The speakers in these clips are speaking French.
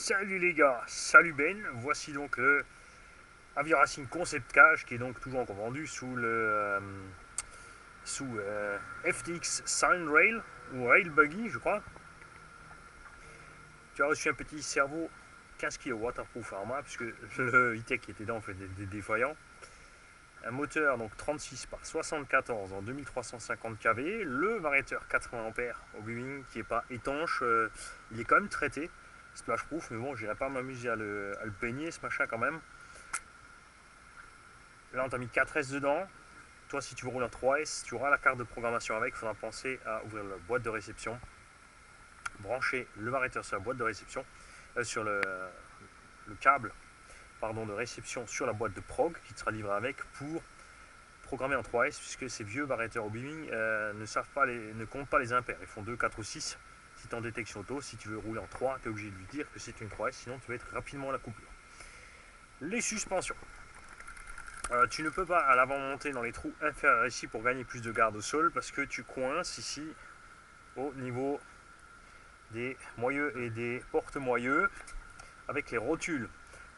Salut les gars, salut Ben, voici donc le Avia Racing Concept Cage qui est donc toujours encore vendu sous FTX Sign Rail ou Rail Buggy je crois. Tu as reçu un petit cerveau 15 kg waterproof arma puisque le e-tech qui était dedans fait des défaillants. Un moteur donc 36 par 74 en 2350 kV, le variateur 80 ampères au Boeing qui n'est pas étanche, il est quand même traité. Splash proof, mais bon, j'irai pas m'amuser à le peigner ce machin quand même. Là, on t'a mis 4S dedans. Toi, si tu veux rouler en 3S, tu auras la carte de programmation avec. Il faudra penser à ouvrir la boîte de réception, brancher le variateur sur la boîte de réception, sur le câble de réception sur la boîte de prog qui te sera livré avec pour programmer en 3S, puisque ces vieux variateurs au beaming ne comptent pas les impairs. Ils font 2, 4 ou 6. Si tu es en détection auto, si tu veux rouler en 3, tu es obligé de lui dire que c'est une 3S, sinon tu vas être rapidement à la coupure. Les suspensions. Tu ne peux pas à l'avant monter dans les trous inférieurs ici pour gagner plus de garde au sol parce que tu coinces ici au niveau des moyeux et des porte-moyeux avec les rotules.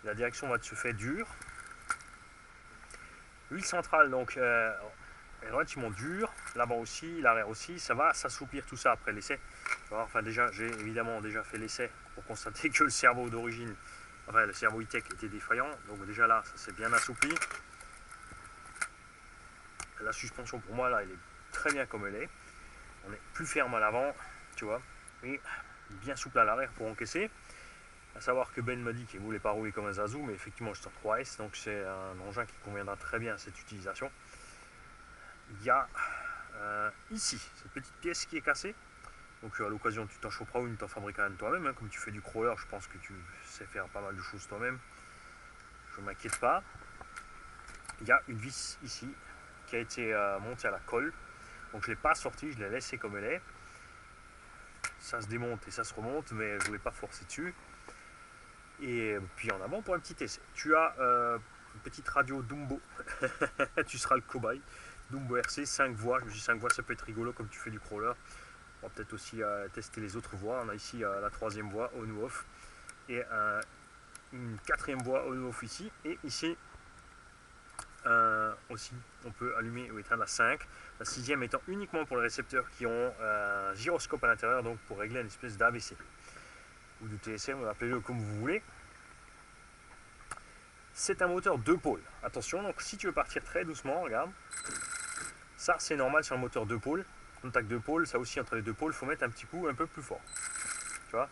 La direction va se faire dure. L'huile centrale donc est relativement dure, l'avant aussi, l'arrière aussi, ça va s'assouplir tout ça après l'essai. Enfin déjà, j'ai évidemment déjà fait l'essai pour constater que le cerveau d'origine, enfin le cerveau e-tech était défaillant, donc déjà là, ça s'est bien assoupli. La suspension pour moi là, elle est très bien comme elle est. On est plus ferme à l'avant, tu vois, et bien souple à l'arrière pour encaisser. À savoir que Ben m'a dit qu'il ne voulait pas rouler comme un Zazou, mais effectivement je suis en 3S, donc c'est un engin qui conviendra très bien à cette utilisation. Il y a ici cette petite pièce qui est cassée. Donc à l'occasion tu t'en choperas une, tu t'en fabriqueras une toi-même, hein. Comme tu fais du crawler, je pense que tu sais faire pas mal de choses toi-même. Je ne m'inquiète pas. Il y a une vis ici qui a été montée à la colle. Donc je ne l'ai pas sortie, je l'ai laissée comme elle est. Ça se démonte et ça se remonte, mais je ne voulais pas forcer dessus. Et puis en avant pour un petit essai. Tu as une petite radio Dumbo. Tu seras le cobaye. Dumbo RC, 5 voix. Je me dis 5 voix, ça peut être rigolo comme tu fais du crawler. On va peut-être aussi tester les autres voies. On a ici la troisième voie, on ou off. Et une quatrième voie, on ou off ici. Et ici, aussi, on peut allumer ou éteindre la 5. La sixième étant uniquement pour les récepteurs qui ont un gyroscope à l'intérieur, donc pour régler une espèce d'AVC. Ou de TSM, appelez-le comme vous voulez. C'est un moteur 2 pôles. Attention, donc si tu veux partir très doucement, regarde. Ça, c'est normal sur un moteur 2 pôles. Contact 2 pôles, ça aussi entre les deux pôles, il faut mettre un petit coup un peu plus fort. Tu vois,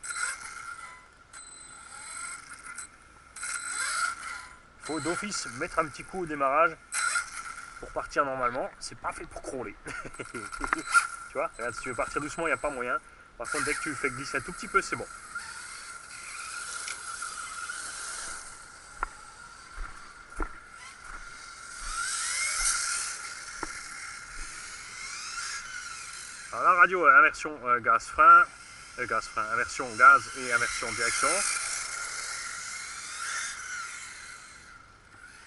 il faut d'office mettre un petit coup au démarrage pour partir normalement. C'est pas fait pour crawler. Tu vois, regarde, si tu veux partir doucement, il n'y a pas moyen. Par contre, dès que tu le fais glisser un tout petit peu, c'est bon. Alors la radio, inversion gaz-frein, inversion gaz et inversion direction.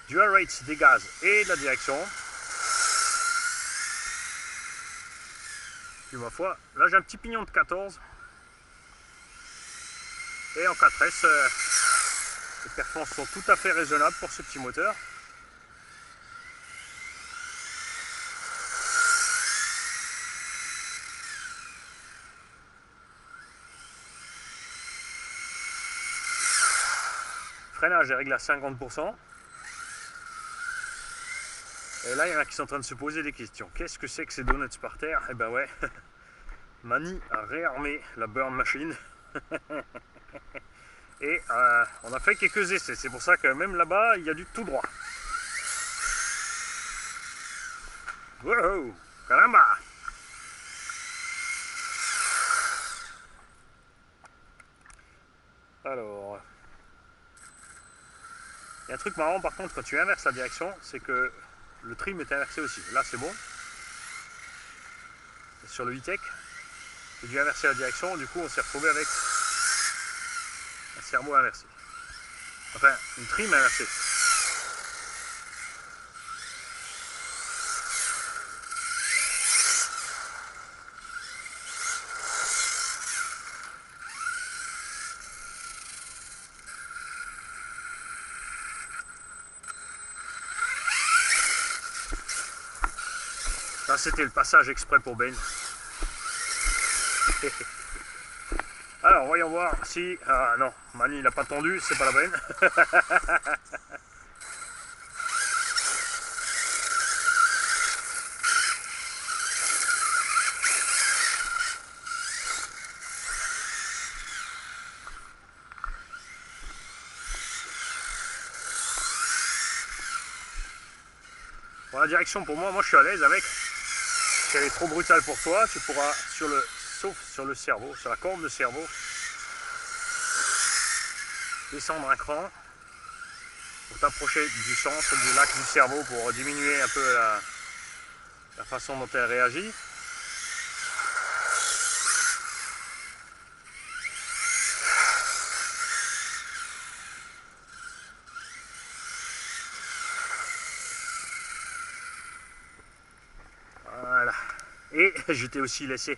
Dual rates des gaz et de la direction. Puis ma foi, là j'ai un petit pignon de 14. Et en 4S, les performances sont tout à fait raisonnables pour ce petit moteur. Freinage est réglé à 50%. Et là, il y en a qui sont en train de se poser des questions. Qu'est-ce que c'est que ces donuts par terre? Eh ben ouais, Mani a réarmé la burn machine. Et on a fait quelques essais. C'est pour ça que même là-bas, il y a du tout droit. Wow, caramba! Alors, il y a un truc marrant par contre quand tu inverses la direction, c'est que le trim est inversé aussi. Là, c'est bon. Et sur le e-tech, j'ai dû inverser la direction, du coup, on s'est retrouvé avec un servo inversé. Enfin, une trim inversée. c'était le passage exprès pour Ben. Alors, voyons voir si... Ah non, Mani il n'a pas tendu, c'est pas la peine. Bon, la direction pour moi je suis à l'aise avec. Si elle est trop brutale pour toi, tu pourras, sauf sur le cerveau, sur la corne de cerveau, descendre un cran pour t'approcher du centre du lac du cerveau pour diminuer un peu la façon dont elle réagit. Voilà. Et je t'ai aussi laissé,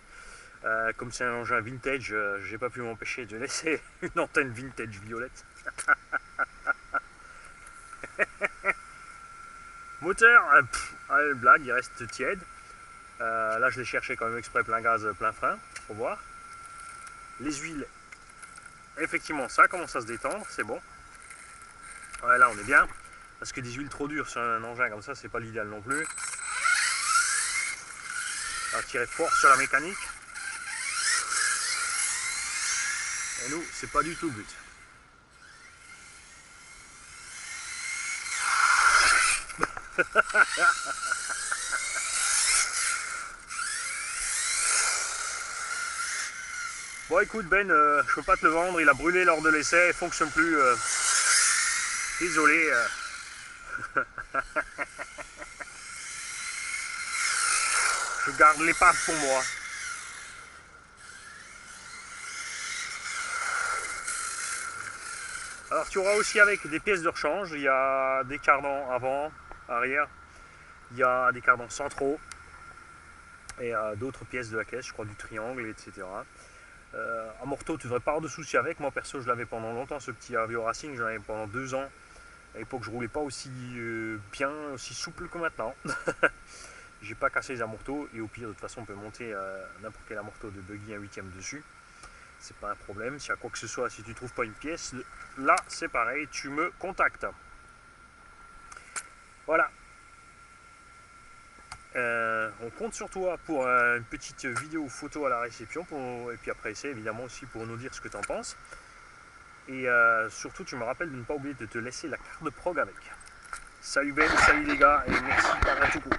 comme c'est un engin vintage, j'ai pas pu m'empêcher de laisser une antenne vintage violette. Moteur, allez, blague, il reste tiède. Là je l'ai cherché quand même exprès plein gaz, plein frein, pour voir. Les huiles, effectivement ça commence à se détendre, c'est bon. Ouais, là on est bien, parce que des huiles trop dures sur un engin comme ça, c'est pas l'idéal non plus. On va tirer fort sur la mécanique. Et nous, c'est pas du tout le but. Bon écoute Ben, je peux pas te le vendre, il a brûlé lors de l'essai, il fonctionne plus. Désolé. Je garde l'épave pour moi. Alors tu auras aussi avec des pièces de rechange, il y a des cardans avant, arrière, il y a des cardans centraux et d'autres pièces de la caisse, je crois du triangle, etc. Un morteau, tu ne devrais pas avoir de soucis avec. Moi perso, je l'avais pendant longtemps, ce petit Avio Racing, j'en avais pendant 2 ans. À l'époque, je roulais pas aussi bien, aussi souple que maintenant. J'ai pas cassé les amortos et au pire, de toute façon, on peut monter n'importe quel amorto de buggy 1/8 dessus. C'est pas un problème. Si à quoi que ce soit, si tu trouves pas une pièce, là c'est pareil, tu me contactes. Voilà. On compte sur toi pour une petite vidéo ou photo à la réception et puis après c'est évidemment aussi pour nous dire ce que tu en penses. Et surtout tu me rappelles de ne pas oublier de te laisser la carte de prog avec. Salut Ben, salut les gars et merci par un tout coup.